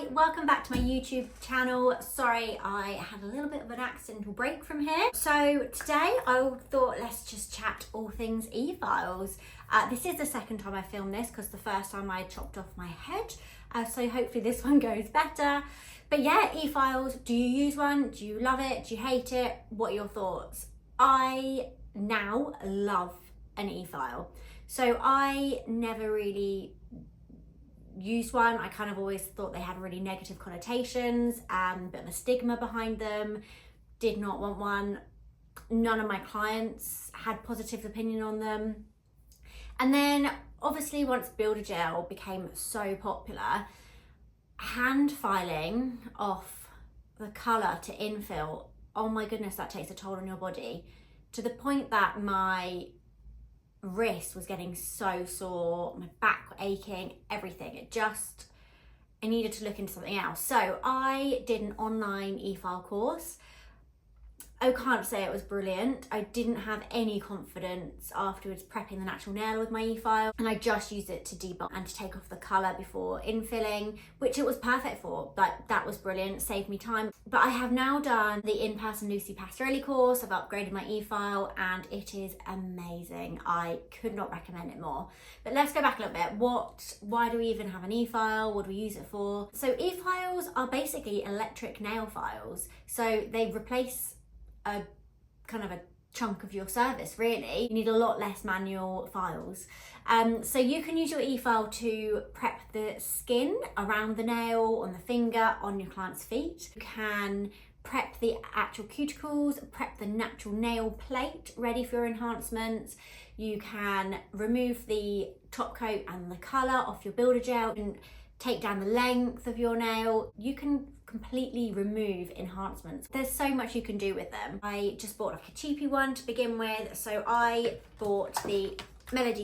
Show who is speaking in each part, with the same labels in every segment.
Speaker 1: Hi, welcome back to my YouTube channel. Sorry, I had a little bit of an accidental break from here. So today I thought let's just chat all things Efiles. This is the second time I filmed this because the first time I chopped off my head. So hopefully this one goes better. But yeah, Efiles, do you use one? Do you love it? Do you hate it? What are your thoughts? I now love an Efile. So I never really used one. I kind of always thought they had really negative connotations, bit of a stigma behind them, did not want one. None of my clients had positive opinion on them. And then obviously once Builder Gel became so popular, hand filing off the colour to infill, oh my goodness, that takes a toll on your body, to the point that my wrist was getting so sore, my back aching, everything. I needed to look into something else. So I did an online Efile course. I can't say it was brilliant. I didn't have any confidence afterwards prepping the natural nail with my Efile, and I just used it to debug and to take off the colour before infilling, which it was perfect for. That was brilliant, saved me time. But I have now done the in-person Lucie Pastorelli course. I've upgraded my Efile and it is amazing. I could not recommend it more. But let's go back a little bit. Why do we even have an Efile? What do we use it for? So Efiles are basically electric nail files. So they replace a kind of a chunk of your service, really. You need a lot less manual files. So you can use your Efile to prep the skin around the nail, on the finger, on your client's feet. You can prep the actual cuticles, prep the natural nail plate ready for your enhancements. You can remove the top coat and the colour off your Builder Gel and take down the length of your nail. You can completely remove enhancements. There's so much you can do with them. I just bought like a cheapy one to begin with. So I bought the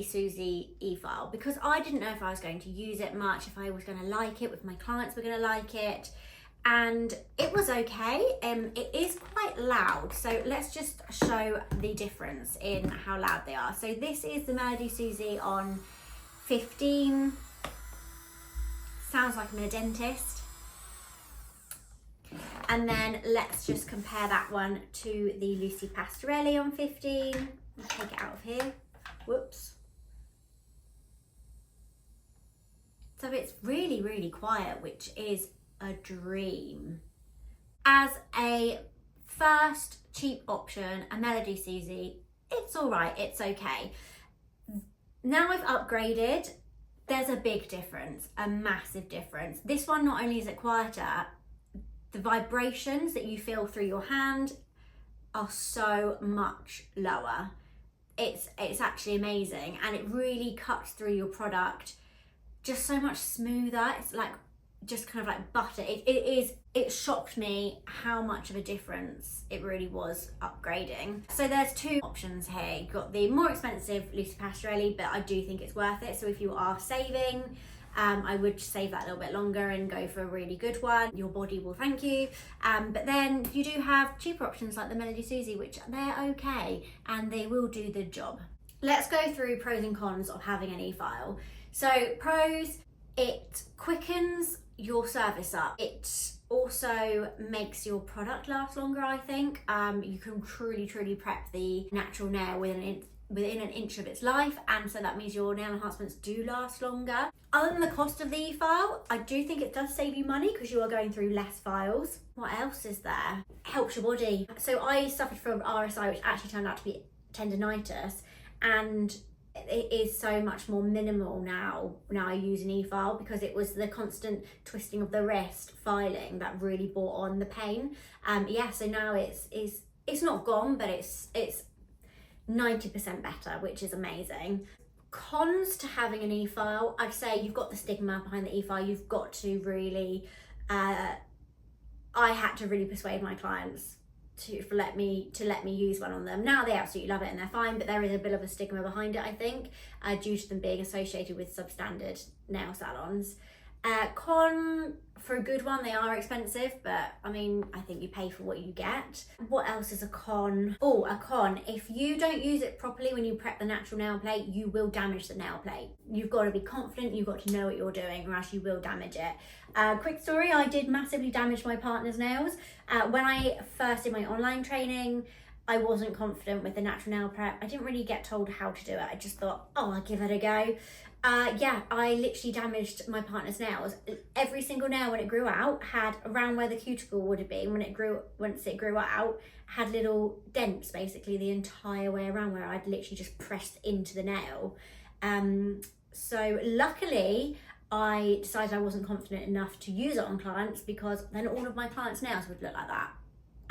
Speaker 1: Susie Efile because I didn't know if I was going to use it much, if I was going to like it, if my clients were going to like it. And it was okay. It is quite loud. So let's just show the difference in how loud they are. So this is the Susie on 15. Sounds like I'm in a dentist. And then let's just compare that one to the Lucie Pastorelli on 15. Let's take it out of here. Whoops. So it's really, really quiet, which is a dream. As a first cheap option, a Susie, it's all right, it's okay. Now I've upgraded, there's a big difference, a massive difference. This one, not only is it quieter, the vibrations that you feel through your hand are so much lower. It's actually amazing, and it really cuts through your product just so much smoother. It's like just kind of like butter. It shocked me how much of a difference it really was upgrading. So there's two options here. You've got the more expensive Lucie Pastorelli, but I do think it's worth it. So if you are saving, I would save that a little bit longer and go for a really good one. Your body will thank you. But then you do have cheaper options like the Susie, which they're okay and they will do the job. Let's go through pros and cons of having an Efile. So pros, it quickens your service up. It also makes your product last longer, I think. You can truly prep the natural nail within an inch of its life, and so that means your nail enhancements do last longer. Other than the cost of the Efile, I do think it does save you money because you are going through less files. What else is there? It helps your body. So I suffered from RSI, which actually turned out to be tendonitis, and it is so much more minimal now I use an Efile, because it was the constant twisting of the wrist filing that really brought on the pain. So now it's not gone, but it's 90% better, which is amazing. Cons to having an Efile, I'd say you've got the stigma behind the Efile. You've got to really, I had to really persuade my clients to let me use one on them. Now they absolutely love it and they're fine, but there is a bit of a stigma behind it, I think, due to them being associated with substandard nail salons. Con For a good one, they are expensive, but I mean, I think you pay for what you get. What else is a con? Oh, a con. If you don't use it properly when you prep the natural nail plate, you will damage the nail plate. You've got to be confident, you've got to know what you're doing, or else you will damage it. Quick story, I did massively damage my partner's nails. When I first did my online training, I wasn't confident with the natural nail prep. I didn't really get told how to do it. I just thought, oh, I'll give it a go. Yeah, I literally damaged my partner's nails. Every single nail when it grew out had around where the cuticle would have been once it grew out, had little dents basically the entire way around where I'd literally just pressed into the nail. So luckily, I decided I wasn't confident enough to use it on clients, because then all of my clients' nails would look like that.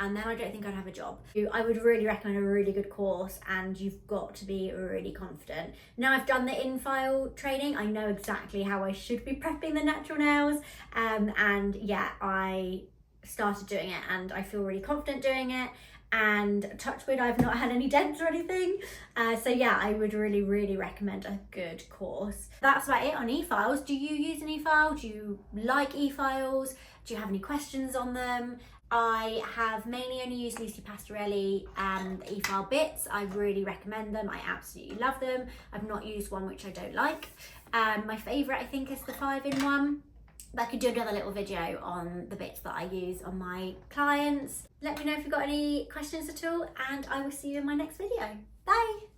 Speaker 1: And then I don't think I'd have a job. I would really recommend a really good course, and you've got to be really confident. Now I've done the Efile training, I know exactly how I should be prepping the natural nails. And yeah, I started doing it and I feel really confident doing it. And touch wood, I've not had any dents or anything. So yeah, I would really recommend a good course. That's about it on Efiles. Do you use an Efile? Do you like Efiles? Do you have any questions on them? I have mainly only used Lucie Pastorelli and Efile bits. I really recommend them. I absolutely love them. I've not used one which I don't like. My favourite, I think, is the 5-in-1. But I could do another little video on the bits that I use on my clients. Let me know if you've got any questions at all, and I will see you in my next video. Bye!